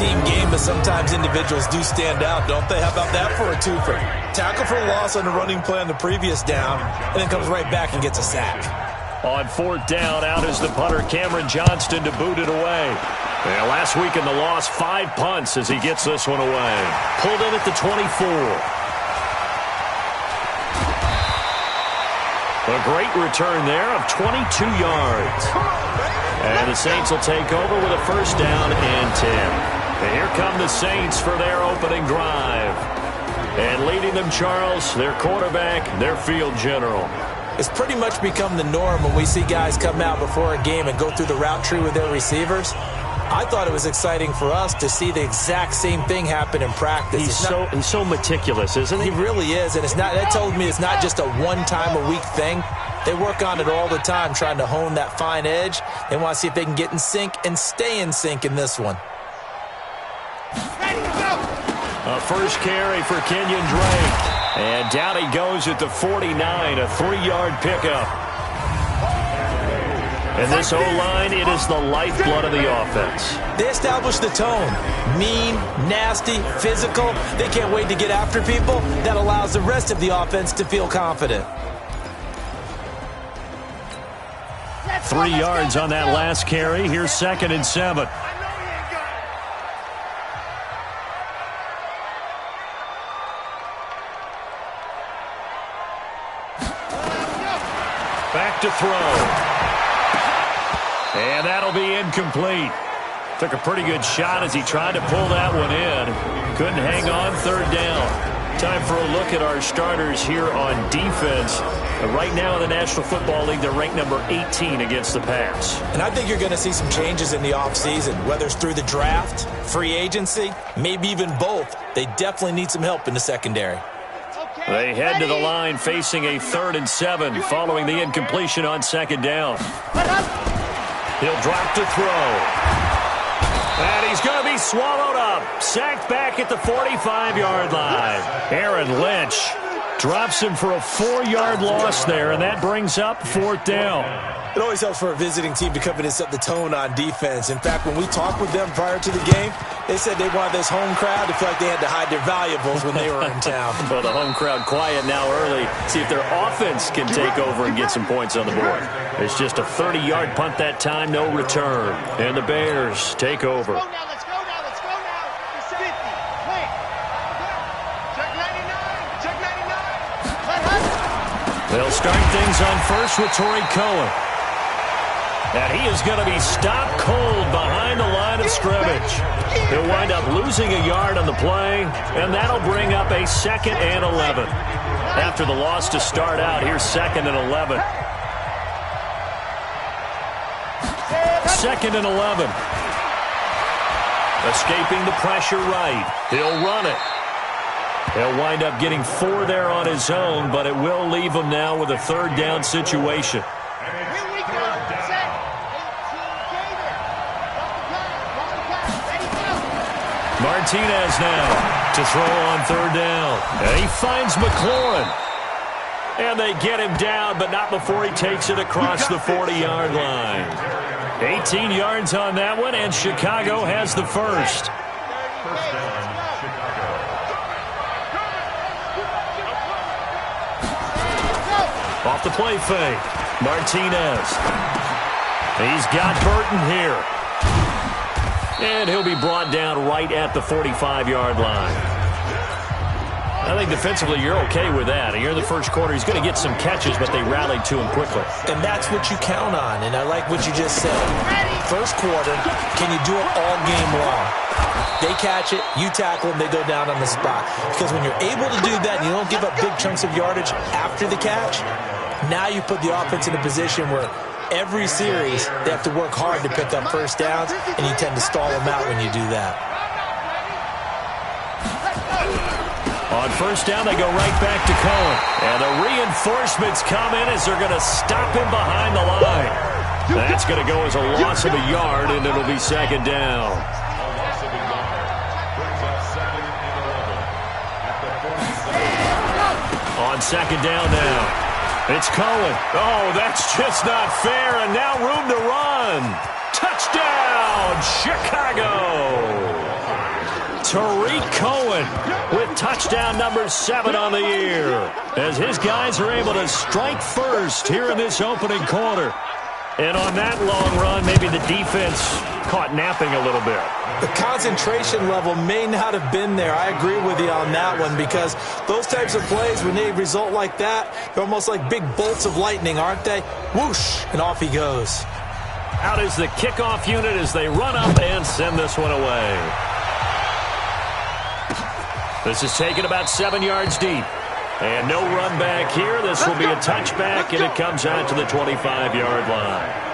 team game, but sometimes individuals do stand out, don't they? How about that for a twofer? Tackle for a loss on the running play on the previous down, and then comes right back and gets a sack. On fourth down, out is the punter, Cameron Johnston, to boot it away. And last week in the loss, 5 punts as he gets this one away. Pulled in at the 24. A great return there of 22 yards. And the Saints will take over with a first down and 10. And here come the Saints for their opening drive. And leading them, Charles, their quarterback, their field general. It's pretty much become the norm when we see guys come out before a game and go through the route tree with their receivers. I thought it was exciting for us to see the exact same thing happen in practice. He's so meticulous, isn't he? He really is, and that tells me it's not just a one-time-a-week thing. They work on it all the time, trying to hone that fine edge. They want to see if they can get in sync and stay in sync in this one. A first carry for Kenyon Drake. And down he goes at the 49, a 3-yard pickup. And this O-line, it is the lifeblood of the offense. They establish the tone. Mean, nasty, physical. They can't wait to get after people. That allows the rest of the offense to feel confident. 3 yards on that last carry. Here's 2nd and 7. Back to throw. And that'll be incomplete. Took a pretty good shot as he tried to pull that one in. Couldn't hang on, 3rd down. Time for a look at our starters here on defense. Right now in the National Football League, they're ranked number 18 against the pass. And I think you're going to see some changes in the offseason, whether it's through the draft, free agency, maybe even both. They definitely need some help in the secondary. They head to the line facing a 3rd and 7 following the incompletion on 2nd down. He'll drop to throw. And he's going to be swallowed up. Sacked back at the 45-yard line. Aaron Lynch drops him for a 4-yard loss there, and that brings up 4th down. It always helps for a visiting team to come in and set the tone on defense. In fact, when we talked with them prior to the game, they said they wanted this home crowd to feel like they had to hide their valuables when they were in town. Well, the home crowd quiet now early. See if their offense can take over and get some points on the board. It's just a 30-yard punt that time, no return. And the Bears take over. Let's go now. It's 50. Wait. Check 99. Check 99. They'll start things on first with Torrey Cohen. And he is going to be stopped cold behind the line of scrimmage. He'll wind up losing a yard on the play, and that'll bring up a 2nd and 11. After the loss to start out, here's 2nd and 11. 2nd and 11. Escaping the pressure right. He'll run it. He'll wind up getting 4 there on his own, but it will leave him now with a 3rd down situation. Martinez now to throw on 3rd down. And he finds McLaurin. And they get him down, but not before he takes it across the 40-yard line. 18 yards on that one, and Chicago has the first. Off the play fake. Martinez. He's got Burton here. And he'll be brought down right at the 45-yard line. I think defensively you're okay with that. You're in the first quarter. He's going to get some catches, but they rallied to him quickly. And that's what you count on, and I like what you just said. First quarter, can you do it all game long? They catch it, you tackle them, they go down on the spot. Because when you're able to do that and you don't give up big chunks of yardage after the catch, now you put the offense in a position where every series, they have to work hard to pick up first downs, and you tend to stall them out when you do that. On first down, they go right back to Cohen. And the reinforcements come in as they're going to stop him behind the line. That's going to go as a loss of a yard, and it'll be 2nd down. On 2nd down now. It's Cohen. Oh, that's just not fair, and now room to run. Touchdown, Chicago. Tariq Cohen with touchdown number 7 on the year, as his guys are able to strike first here in this opening quarter. And on that long run, maybe the defense caught napping a little bit. The concentration level may not have been there. I agree with you on that one, because those types of plays, when they result like that, they're almost like big bolts of lightning, aren't they? Whoosh, and off he goes. Out is the kickoff unit as they run up and send this one away. This is taken about 7 yards deep. And no run back here. This will be a touchback, and it comes out to the 25-yard line.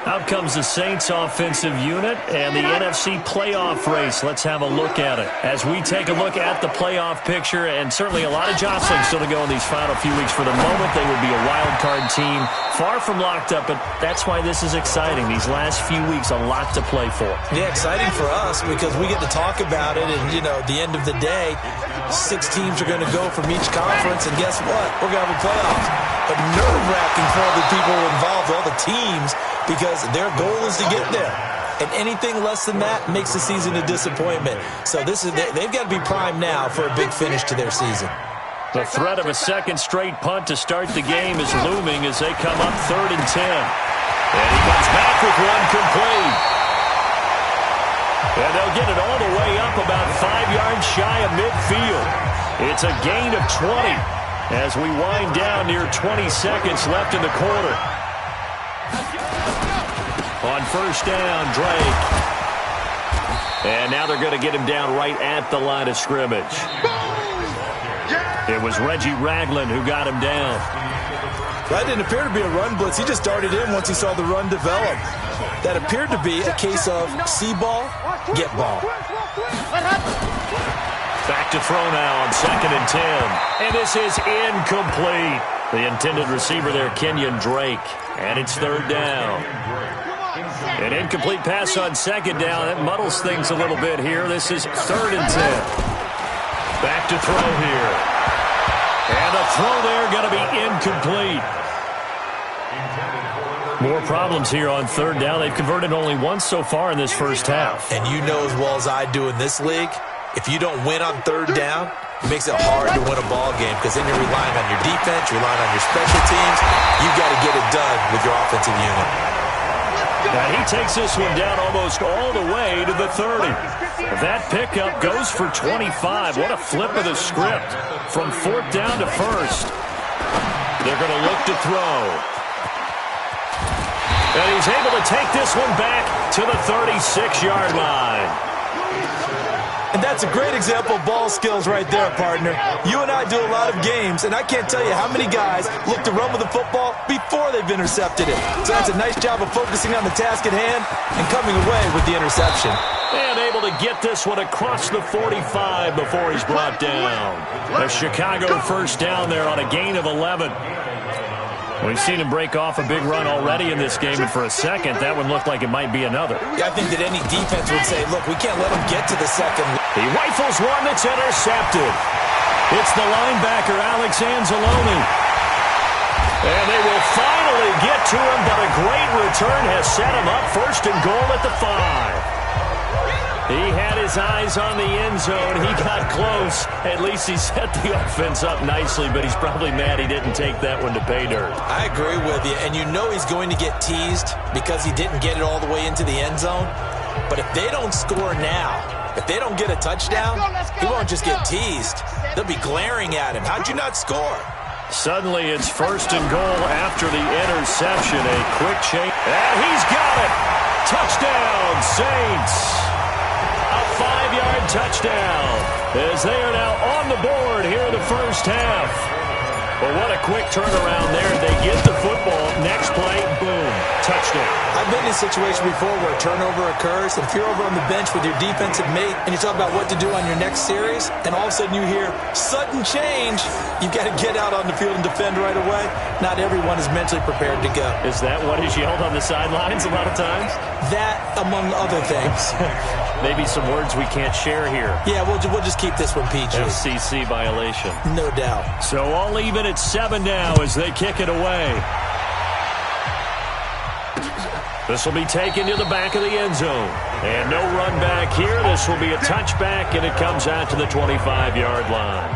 Out comes the Saints offensive unit and the NFC playoff race. Let's have a look at it. As we take a look at the playoff picture, and certainly a lot of jostling still to go in these final few weeks. For the moment, they will be a wild card team, far from locked up, but that's why this is exciting. These last few weeks, a lot to play for. Yeah, exciting for us because we get to talk about it, and, you know, at the end of the day, 6 teams are going to go from each conference, and guess what? We're going to have a playoff. But nerve-wracking for all the people involved, all the teams, because their goal is to get there. And anything less than that makes the season a disappointment. So they've got to be primed now for a big finish to their season. The threat of a second straight punt to start the game is looming as they come up 3rd and 10. And he comes back with one complete. And they'll get it all the way up about 5 yards shy of midfield. It's a gain of 20 as we wind down near 20 seconds left in the quarter. On first down, Drake. And now they're going to get him down right at the line of scrimmage. It was Reggie Ragland who got him down. That didn't appear to be a run blitz. He just darted in once he saw the run develop. That appeared to be a case of see ball, get ball. Back to throw now on 2nd and 10. And this is incomplete. The intended receiver there, Kenyon Drake. And it's 3rd down. An incomplete pass on 2nd down. That muddles things a little bit here. This is 3rd and 10. Back to throw here. And the throw there going to be incomplete. More problems here on 3rd down. They've converted only once so far in this first half. And you know as well as I do in this league, if you don't win on 3rd down, it makes it hard to win a ball game because then you're relying on your defense, you're relying on your special teams. You've got to get it done with your offensive unit. Now he takes this one down almost all the way to the 30. That pickup goes for 25. What a flip of the script. From 4th down to 1st. They're going to look to throw. And he's able to take this one back to the 36-yard line. And that's a great example of ball skills right there, partner. You and I do a lot of games, and I can't tell you how many guys look to run with the football before they've intercepted it. So that's a nice job of focusing on the task at hand and coming away with the interception. And able to get this one across the 45 before he's brought down. A Chicago first down there on a gain of 11. We've seen him break off a big run already in this game, and for a second, that one looked like it might be another. Yeah, I think that any defense would say, look, we can't let him get to the second. He rifles one that's intercepted. It's the linebacker, Alex Anzalone. And they will finally get to him, but a great return has set him up 1st and goal at the 5. He had his eyes on the end zone. He got close. At least he set the offense up nicely, but he's probably mad he didn't take that one to pay dirt. I agree with you, and you know he's going to get teased because he didn't get it all the way into the end zone. But if they don't score now, if they don't get a touchdown, he won't just get teased. They'll be glaring at him. How'd you not score? Suddenly it's 1st and goal after the interception. A quick change. And he's got it. Touchdown, Saints. A 5-yard touchdown as they are now on the board here in the first half. But what a quick turnaround there. They get the football. Next play, boom, touchdown. I've been in a situation before where a turnover occurs, and if you're over on the bench with your defensive mate and you talk about what to do on your next series, and all of a sudden you hear sudden change, you've got to get out on the field and defend right away. Not everyone is mentally prepared to go. Is that what is yelled on the sidelines a lot of times? That, among other things. Maybe some words we can't share here. Yeah, we'll just keep this one PG. FCC violation. No doubt. So all even at 7 now as they kick it away. This will be taken to the back of the end zone. And no run back here. This will be a touchback, and it comes out to the 25-yard line.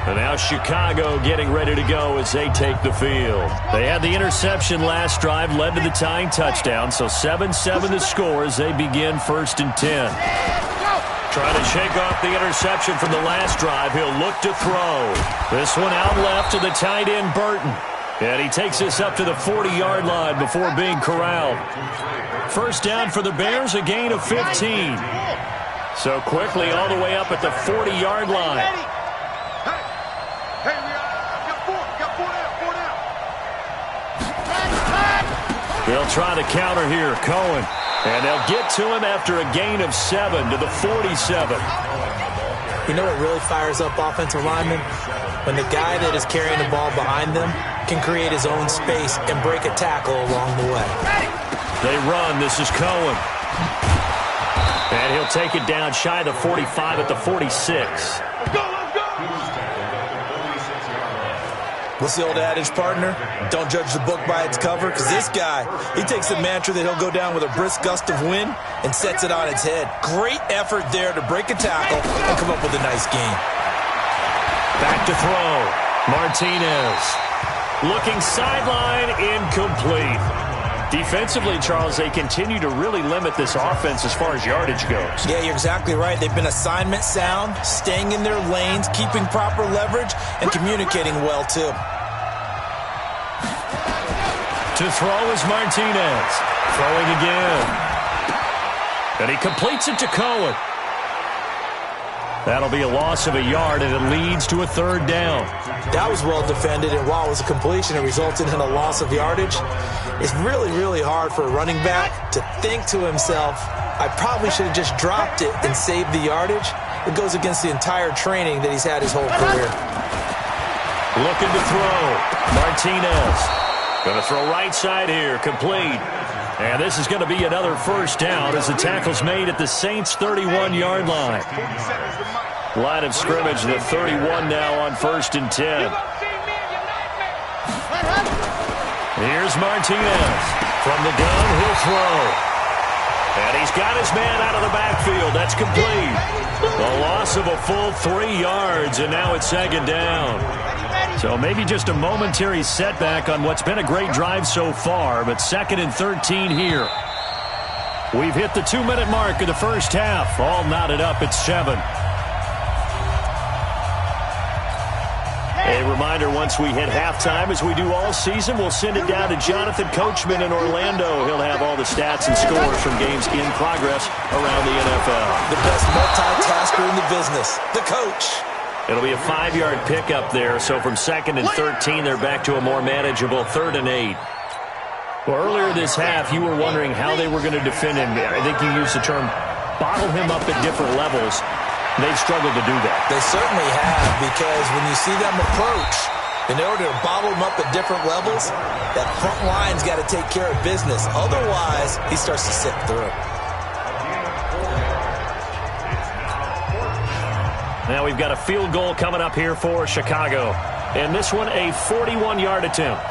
And now Chicago getting ready to go as they take the field. They had the interception last drive, led to the tying touchdown. So 7-7 the score as they begin 1st and 10. Trying to shake off the interception from the last drive. He'll look to throw. This one out left to the tight end, Burton. And he takes this up to the 40-yard line before being corralled. First down for the Bears, a gain of 15. So quickly all the way up at the 40-yard line. They'll try to counter here, Cohen. And they'll get to him after a gain of 7 to the 47. You know what really fires up offensive linemen? When the guy that is carrying the ball behind them can create his own space and break a tackle along the way. They run. This is Cohen. And he'll take it down shy of the 45 at the 46. What's the old adage, partner? Don't judge the book by its cover, because this guy, he takes the mantra that he'll go down with a brisk gust of wind and sets it on its head. Great effort there to break a tackle and come up with a nice game. Back to throw. Martinez. Looking sideline, incomplete. Defensively, Charles, they continue to really limit this offense as far as yardage goes. Yeah, you're exactly right. They've been assignment sound, staying in their lanes, keeping proper leverage, and communicating well, too. To throw is Martinez. Throwing again. And he completes it to Cohen. That'll be a loss of a yard, and it leads to a 3rd down. That was well defended, and while it was a completion, it resulted in a loss of yardage. It's really, really hard for a running back to think to himself, I probably should have just dropped it and saved the yardage. It goes against the entire training that he's had his whole career. Looking to throw. Martinez. Going to throw right side here. Complete. And this is going to be another 1st down as the tackle's made at the Saints' 31-yard line. Line of scrimmage, the 31 now on 1st and 10. Here's Martinez. From the gun, he'll throw. And he's got his man out of the backfield. That's complete. A loss of a full 3 yards, and now it's 2nd down. So maybe just a momentary setback on what's been a great drive so far, but 2nd and 13 here. We've hit the 2-minute mark of the first half. All knotted up at 7. A reminder, once we hit halftime, as we do all season, we'll send it down to Jonathan Coachman in Orlando. He'll have all the stats and scores from games in progress around the NFL. The best multitasker in the business, the coach. It'll be a 5-yard pickup there, so from 2nd and 13, they're back to a more manageable 3rd and 8. Well, earlier this half, you were wondering how they were going to defend him. I think you used the term bottle him up at different levels. They've struggled to do that. They certainly have, because when you see them approach, in order to bottle him up at different levels, that front line's got to take care of business. Otherwise, he starts to sip through. Now we've got a field goal coming up here for Chicago. And this one, a 41-yard attempt.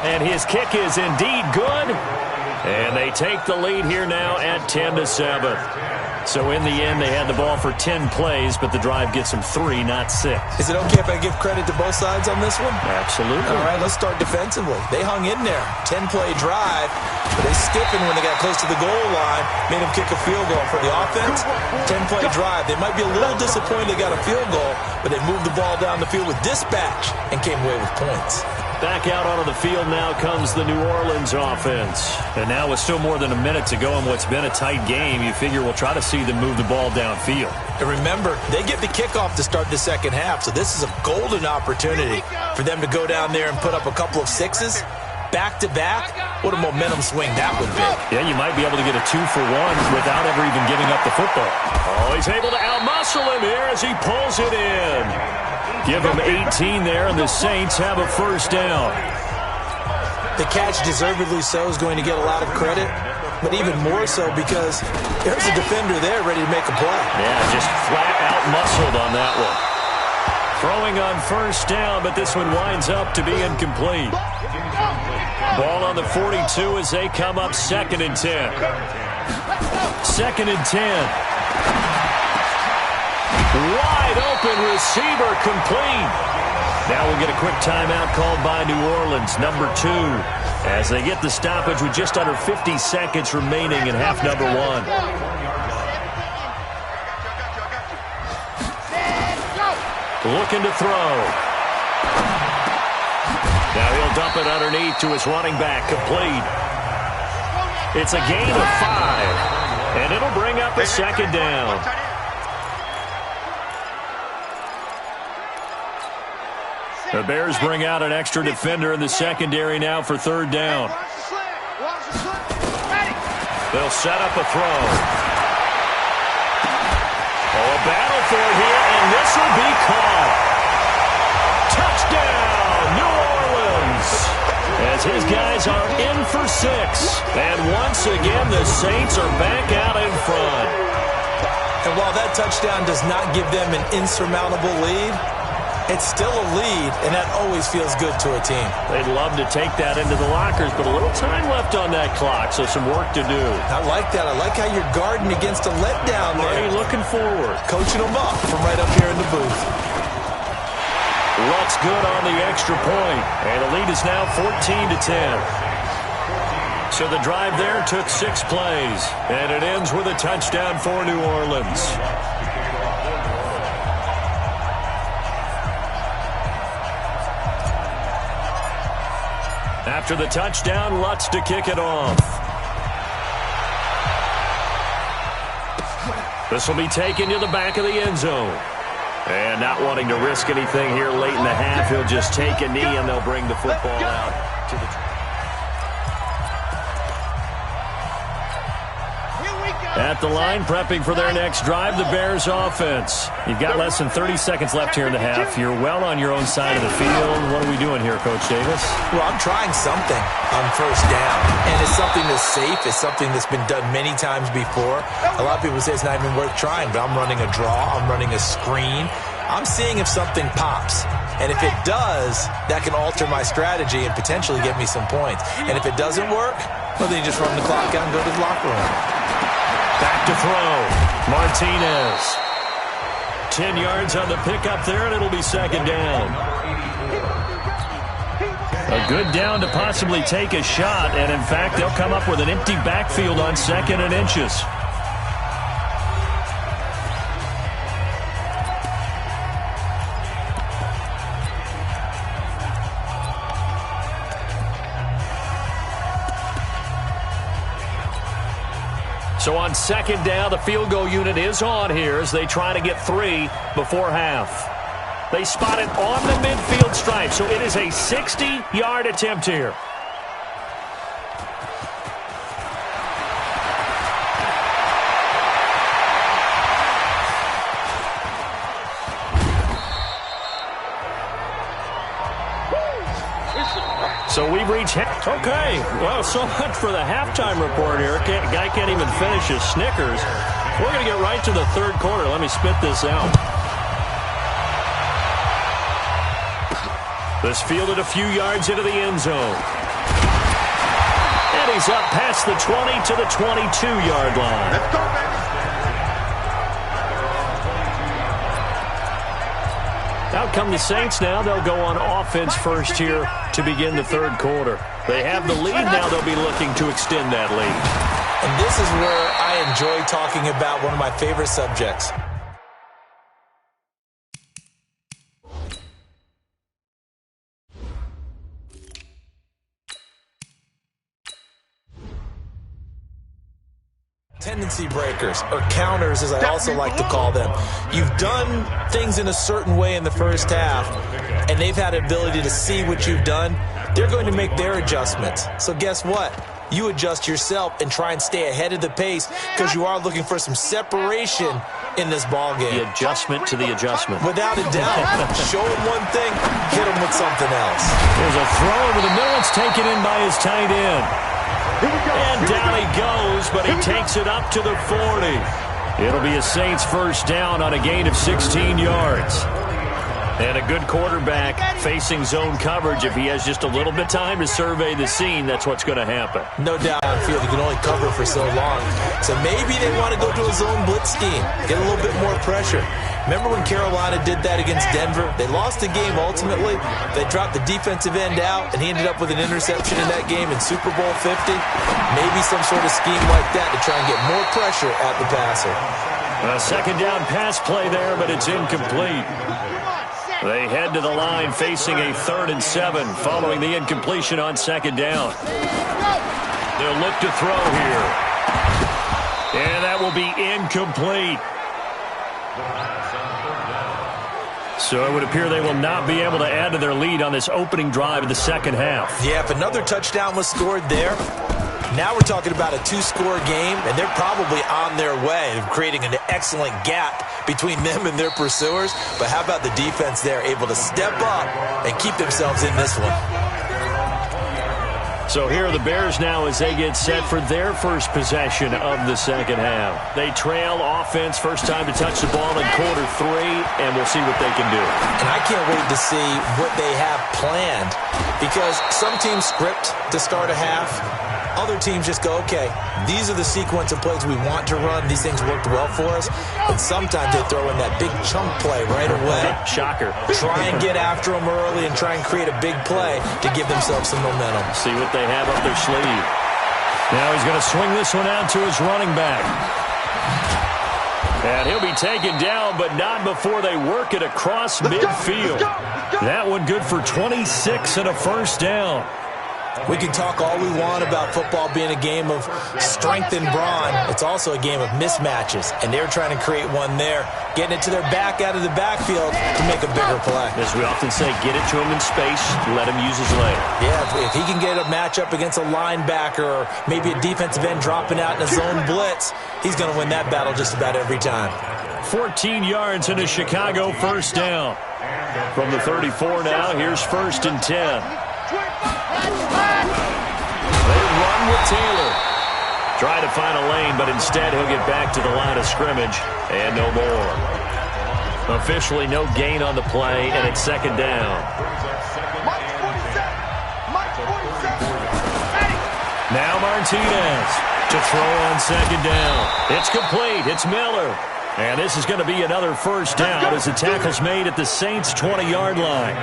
And his kick is indeed good. And they take the lead here now at 10-7. So in the end, they had the ball for 10 plays, but the drive gets them 3, not 6. Is it okay if I give credit to both sides on this one? Absolutely. All right, let's start defensively. They hung in there. 10-play drive, but they stiffened when they got close to the goal line, made them kick a field goal. For the offense, 10-play drive. They might be a little disappointed they got a field goal, but they moved the ball down the field with dispatch and came away with points. Back out onto the field now comes the New Orleans offense. And now with still more than a minute to go in what's been a tight game, you figure we'll try to see them move the ball downfield. And remember, they get the kickoff to start the second half, so this is a golden opportunity for them to go down there and put up a couple of 6s. Back-to-back, what a momentum swing that would be. Yeah, you might be able to get a 2-for-1 without ever even giving up the football. Oh, he's able to outmuscle him here as he pulls it in. Give him 18 there, and the Saints have a 1st down. The catch, deservedly so, is going to get a lot of credit, but even more so because there's a defender there ready to make a play. Yeah, just flat out muscled on that one. Throwing on 1st down, but this one winds up to be incomplete. Ball on the 42 as they come up 2nd and 10. 2nd and 10. Wide open receiver complete. Now we'll get a quick timeout called by New Orleans, number 2, as they get the stoppage with just under 50 seconds remaining in half number 1. Looking to throw. Now he'll dump it underneath to his running back, complete. It's a gain of 5, and it'll bring up a 2nd down. The Bears bring out an extra defender in the secondary now for 3rd down. They'll set up a throw. Oh, a battle for it here, and this will be caught. Touchdown, New Orleans, as his guys are in for 6. And once again, the Saints are back out in front. And while that touchdown does not give them an insurmountable lead, it's still a lead, and that always feels good to a team. They'd love to take that into the lockers, but a little time left on that clock, so some work to do. I like that. I like how you're guarding against a letdown there. Marty looking forward. Coaching them up from right up here in the booth. Luck's good on the extra point, and the lead is now 14-10. So the drive there took 6 plays, and it ends with a touchdown for New Orleans. After the touchdown, Lutz to kick it off. This will be taken to the back of the end zone. And not wanting to risk anything here late in the half, he'll just take a knee and they'll bring the football out to the... At the line, prepping for their next drive, the Bears offense. You've got less than 30 seconds left here in the half. You're well on your own side of the field. What are we doing here, Coach Davis? Well, I'm trying something on 1st down, and it's something that's safe. It's something that's been done many times before. A lot of people say it's not even worth trying, but I'm running a draw. I'm running a screen. I'm seeing if something pops. And if it does, that can alter my strategy and potentially get me some points. And if it doesn't work, well, then you just run the clock out and go to the locker room. Back to throw. Martinez. 10 yards on the pickup there, and it'll be 2nd down. A good down to possibly take a shot, and in fact, they'll come up with an empty backfield on 2nd and inches. So on 2nd down, the field goal unit is on here as they try to get 3 before half. They spot it on the midfield stripe, so it is a 60-yard attempt here. So we've reached... Okay, well, so much for the halftime report here. Guy can't even finish his Snickers. We're going to get right to the 3rd quarter. Let me spit this out. This fielded a few yards into the end zone. And he's up past the 20 to the 22-yard line. Let's go, baby. Out come the Saints now. They'll go on offense first here to begin the 3rd quarter. They have the lead now. They'll be looking to extend that lead. And this is where I enjoy talking about one of my favorite subjects. Tendency breakers, or counters as I also like to call them. You've done things in a certain way in the first half, and they've had the ability to see what you've done. They're going to make their adjustments. So guess what? You adjust yourself and try and stay ahead of the pace because you are looking for some separation in this ball game. The adjustment to the adjustment. Without a doubt. Show him one thing, hit him with something else. There's a throw over the middle. It's taken in by his tight end. And down he goes, but he takes it up to the 40. It'll be a Saints 1st down on a gain of 16 yards. And a good quarterback facing zone coverage. If he has just a little bit of time to survey the scene, that's what's going to happen. No doubt on field, you can only cover for so long. So maybe they want to go to a zone blitz scheme, get a little bit more pressure. Remember when Carolina did that against Denver? They lost the game ultimately. They dropped the defensive end out, and he ended up with an interception in that game in Super Bowl 50. Maybe some sort of scheme like that to try and get more pressure at the passer. A second down pass play there, but it's incomplete. They head to the line facing a 3rd and 7 following the incompletion on second down. They'll look to throw here. And that will be incomplete. So it would appear they will not be able to add to their lead on this opening drive of the second half. Yeah, if another touchdown was scored there, now we're talking about a 2-score game, and they're probably on their way of creating an excellent gap between them and their pursuers. But how about the defense there, able to step up and keep themselves in this one? So here are the Bears now as they get set for their first possession of the second half. They trail offense, first time to touch the ball in quarter 3, and we'll see what they can do. And I can't wait to see what they have planned, because some teams script to start a half. Other teams just go, okay, these are the sequence of plays we want to run. These things worked well for us. And sometimes they throw in that big chunk play right away. Shocker. Try and get after them early and try and create a big play to give themselves some momentum. See what they have up their sleeve. Now he's going to swing this one out to his running back. And he'll be taken down, but not before they work it across midfield. That one good for 26 and a first down. We can talk all we want about football being a game of strength and brawn. It's also a game of mismatches, and they're trying to create one there, getting it to their back out of the backfield to make a bigger play. As we often say, get it to him in space, let him use his leg. Yeah, if he can get a matchup against a linebacker or maybe a defensive end dropping out in a zone blitz, he's going to win that battle just about every time. 14 yards and a Chicago first down. From the 34 now, here's 1st and 10. They run with Taylor. Try to find a lane, but instead he'll get back to the line of scrimmage and no more. Officially no gain on the play, and it's second down. Now Martinez to throw on second down. It's complete. It's Miller. And this is going to be another first down as the tackle's made at the Saints' 20-yard line.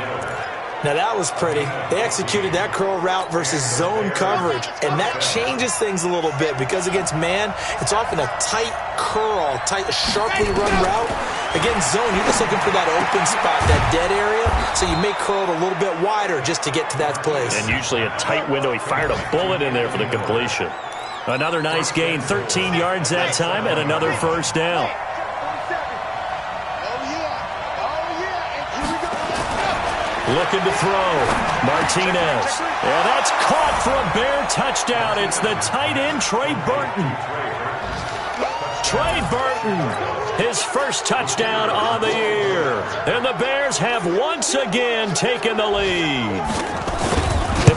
Now that was pretty. They executed that curl route versus zone coverage, and that changes things a little bit because against man, it's often a tight curl, tight, sharply run route. Against zone, you're just looking for that open spot, that dead area, so you may curl it a little bit wider just to get to that place. And usually a tight window. He fired a bullet in there for the completion. Another nice gain, 13 yards that time, and another first down. Looking to throw. Martinez. And that's caught for a Bear touchdown. It's the tight end, Trey Burton. Trey Burton, his first touchdown on the year. And the Bears have once again taken the lead.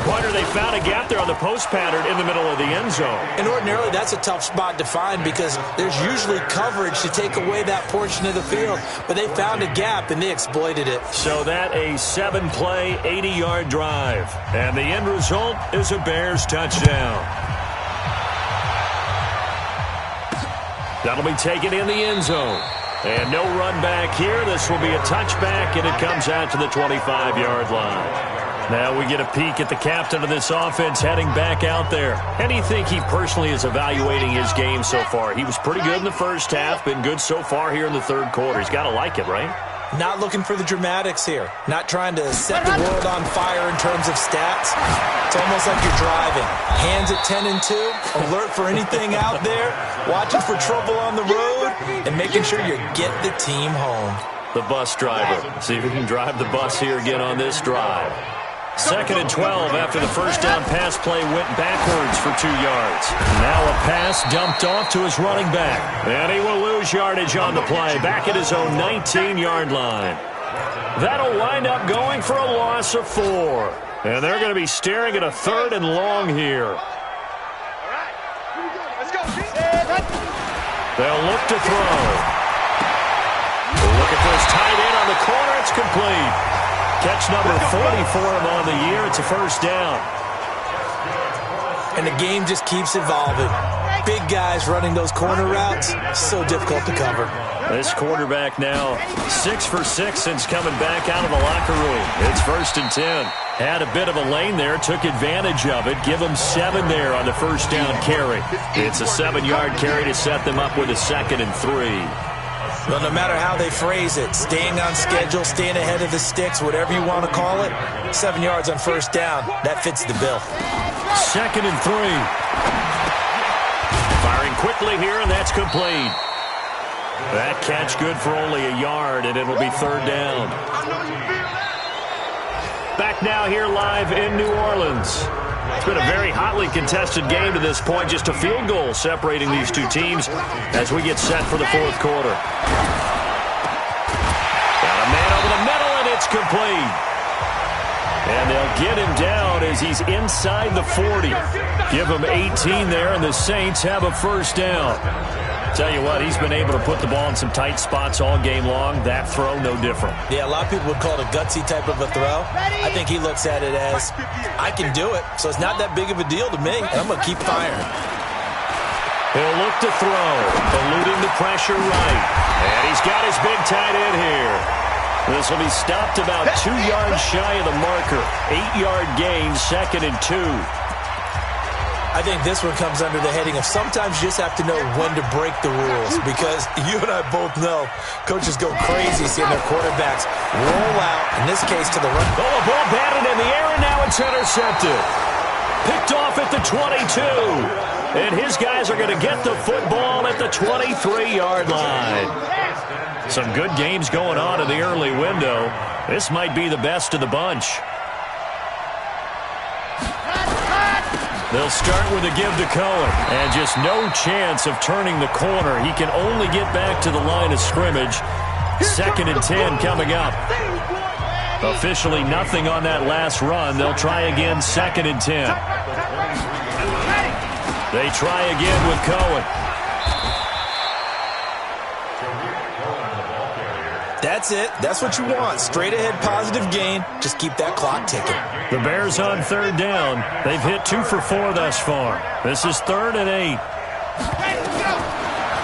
Pointer, they found a gap there on the post pattern in the middle of the end zone. And ordinarily, that's a tough spot to find because there's usually coverage to take away that portion of the field. But they found a gap, and they exploited it. So that a 7-play, 80-yard drive. And the end result is a Bears touchdown. That'll be taken in the end zone. And no run back here. This will be a touchback, and it comes out to the 25-yard line. Now we get a peek at the captain of this offense heading back out there. How do you think he personally is evaluating his game so far? He was pretty good in the first half, been good so far here in the third quarter. He's got to like it, right? Not looking for the dramatics here. Not trying to set the world on fire in terms of stats. It's almost like you're driving. Hands at 10 and 2, alert for anything out there, watching for trouble on the road, and making sure you get the team home. The bus driver. See if he can drive the bus here again on this drive. 2nd and 12 after the first down pass play went backwards for 2 yards. Now a pass dumped off to his running back. And he will lose yardage on the play, back at his own 19-yard line. That'll wind up going for a loss of 4. And they're going to be staring at a 3rd and long here. They'll look to throw. Looking for his tight end on the corner. It's complete. Catch number 40 for him on the year. It's a first down. And the game just keeps evolving. Big guys running those corner routes, so difficult to cover. This quarterback now 6 for 6 since coming back out of the locker room. It's 1st and 10. Had a bit of a lane there, took advantage of it. Give them 7 there on the first down carry. It's a 7-yard carry to set them up with a 2nd and 3. Well, no matter how they phrase it, staying on schedule, staying ahead of the sticks, whatever you want to call it, 7 yards on first down, that fits the bill. 2nd and 3. Firing quickly here, and that's complete. That catch good for only a yard, and it'll be 3rd down. Back now here live in New Orleans. It's been a very hotly contested game to this point. Just a field goal separating these two teams as we get set for the 4th quarter. Got a man over the middle, and it's complete. And they'll get him down as he's inside the 40. Give him 18 there, and the Saints have a first down. Tell you what, he's been able to put the ball in some tight spots all game long. That throw, no different. Yeah, a lot of people would call it a gutsy type of a throw. I think he looks at it as, I can do it, so it's not that big of a deal to me, and I'm going to keep firing. He'll look to throw, eluding the pressure right. And he's got his big tight end here. This will be stopped about 2 yards shy of the marker. 8-yard gain, 2nd and 2. I think this one comes under the heading of sometimes you just have to know when to break the rules, because you and I both know coaches go crazy seeing their quarterbacks roll out, in this case to the run. Oh, a ball batted in the air, and now it's intercepted. Picked off at the 22. And his guys are going to get the football at the 23-yard line. Some good games going on in the early window. This might be the best of the bunch. They'll start with a give to Cohen. And just no chance of turning the corner. He can only get back to the line of scrimmage. 2nd and 10 coming up. Officially nothing on that last run. They'll try again, 2nd and 10. They try again with Cohen. That's it. That's what you want. Straight ahead positive gain. Just keep that clock ticking. The Bears on 3rd down. They've hit 2 for 4 thus far. This is 3rd and 8.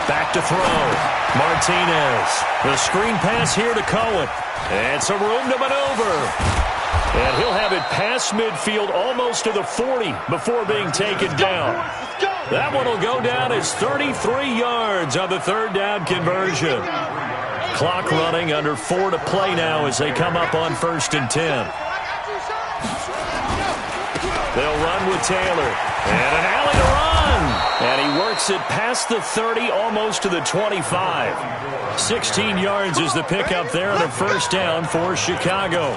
Back to throw. Martinez. The screen pass here to Cohen. And some room to maneuver. And he'll have it past midfield almost to the 40 before being taken down. That one will go down as 33 yards on the 3rd down conversion. Clock running, under 4 to play now as they come up on 1st and 10. They'll run with Taylor. And an alley to run. And he works it past the 30, almost to the 25. 16 yards is the pickup there on a first down for Chicago.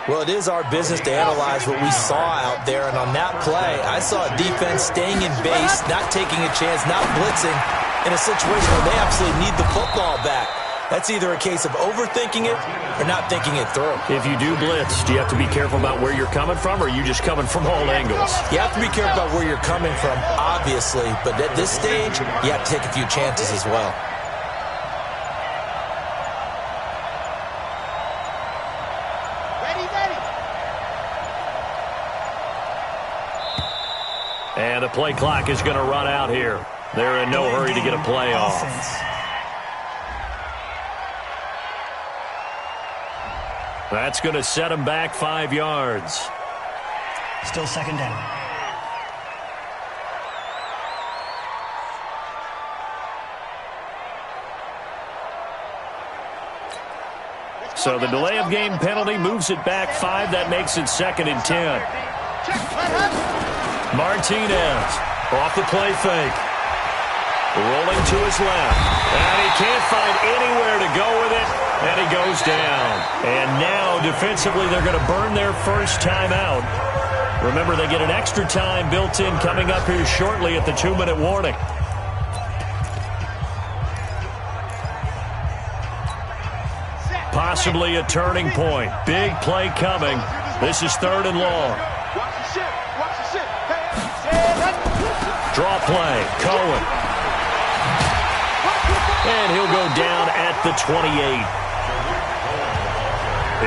Well, it is our business to analyze what we saw out there. And on that play, I saw a defense staying in base, not taking a chance, not blitzing, in a situation where they absolutely need the football back. That's either a case of overthinking it or not thinking it through. If you do blitz, do you have to be careful about where you're coming from, or are you just coming from all angles? You have to be careful about where you're coming from, obviously. But at this stage, you have to take a few chances as well. And the play clock is going to run out here. They're in no hurry to get a play off. That's going to set them back 5 yards. Still 2nd down. So the delay of game penalty moves it back 5. That makes it 2nd and 10. Martinez off the play fake. Rolling to his left. And he can't find anywhere to go with it. And he goes down. And now, defensively, they're going to burn their first time out. Remember, they get an extra time built in coming up here shortly at the 2-minute warning. Possibly a turning point. Big play coming. This is 3rd and long. Draw play. Cohen. And he'll go down at the 28.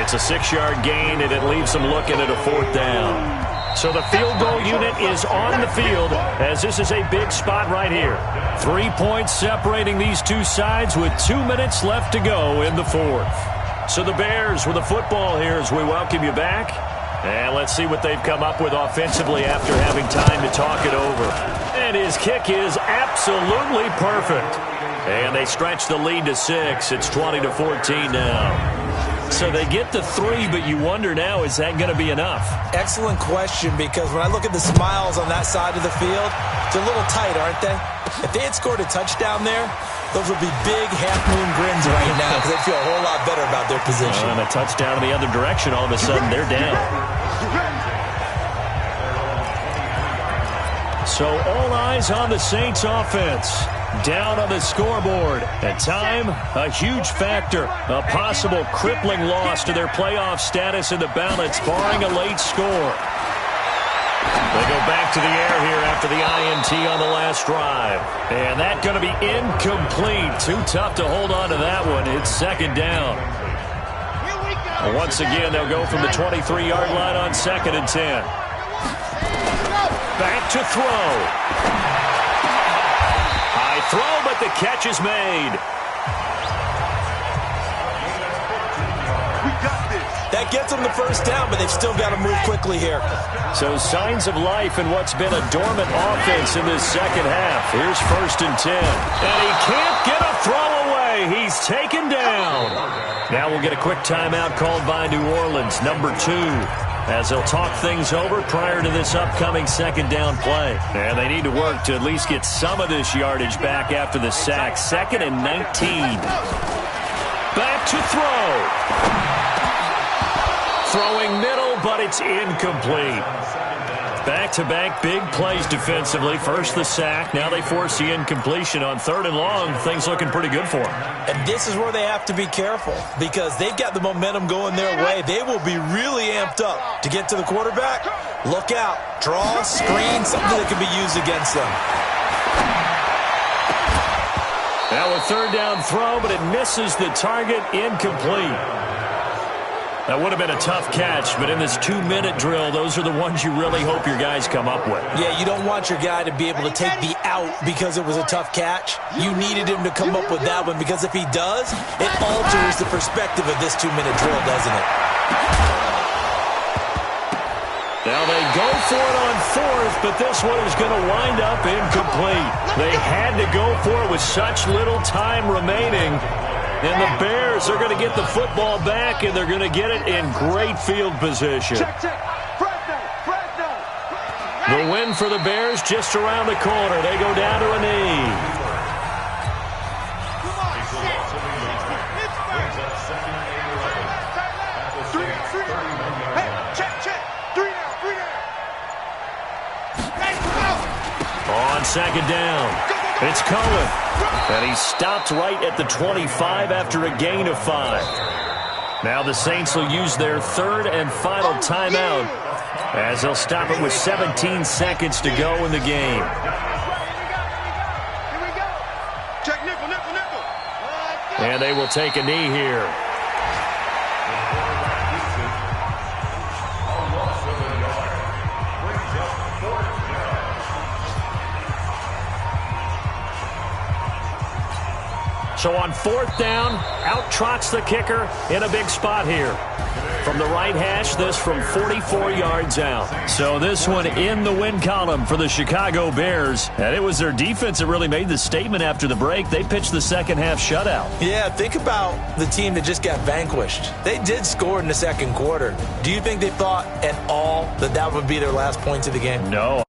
It's a 6-yard gain, and it leaves them looking at a 4th down. So the field goal unit is on the field as this is a big spot right here. 3 points separating these two sides with 2 minutes left to go in the 4th. So the Bears with the football here as we welcome you back. And let's see what they've come up with offensively after having time to talk it over. And his kick is absolutely perfect. And they stretch the lead to 6. It's 20-14 now. So they get the 3, but you wonder now, is that going to be enough? Excellent question, because when I look at the smiles on that side of the field, they're a little tight, aren't they? If they had scored a touchdown there, those would be big half-moon grins right now because they feel a whole lot better about their position. And a touchdown in the other direction, all of a sudden they're down. So all eyes on the Saints offense. Down on the scoreboard. At time, a huge factor. A possible crippling loss to their playoff status in the balance, barring a late score. They go back to the air here after the INT on the last drive. And that's going to be incomplete. Too tough to hold on to that one. It's 2nd down. Once again, they'll go from the 23-yard line on 2nd and 10. Back to throw. Throw, but the catch is made. That gets them the 1st down, but they've still got to move quickly here. So signs of life in what's been a dormant offense in this second half. Here's 1st and 10. And he can't get a throw away. He's taken down. Now we'll get a quick timeout called by New Orleans, number 2. As they'll talk things over prior to this upcoming 2nd down play. And they need to work to at least get some of this yardage back after the sack. 2nd and 19. Back to throw. Throwing middle, but it's incomplete. Back-to-back big plays defensively. First the sack. Now they force the incompletion on 3rd and long. Things looking pretty good for them. And this is where they have to be careful because they've got the momentum going their way. They will be really amped up to get to the quarterback. Look out. Draw, screen, something that can be used against them. Now a 3rd down throw, but it misses the target. Incomplete. That would have been a tough catch, but in this 2-minute drill, those are the ones you really hope your guys come up with. Yeah, you don't want your guy to be able to take the out because it was a tough catch. You needed him to come up with that one because if he does, it alters the perspective of this 2-minute drill, doesn't it? Now they go for it on 4th, but this one is going to wind up incomplete. They had to go for it with such little time remaining. And the Bears are going to get the football back, and they're going to get it in great field position. The win for the Bears just around the corner. They go down to a knee. On 2nd down, it's Cohen. And he stopped right at the 25 after a gain of 5. Now the Saints will use their 3rd and final timeout as they'll stop it with 17 seconds to go in the game. And they will take a knee here. So on 4th down, out trots the kicker in a big spot here. From the right hash, this from 44 yards out. So this one in the win column for the Chicago Bears. And it was their defense that really made the statement after the break. They pitched the second half shutout. Yeah, think about the team that just got vanquished. They did score in the 2nd quarter. Do you think they thought at all that that would be their last points of the game? No.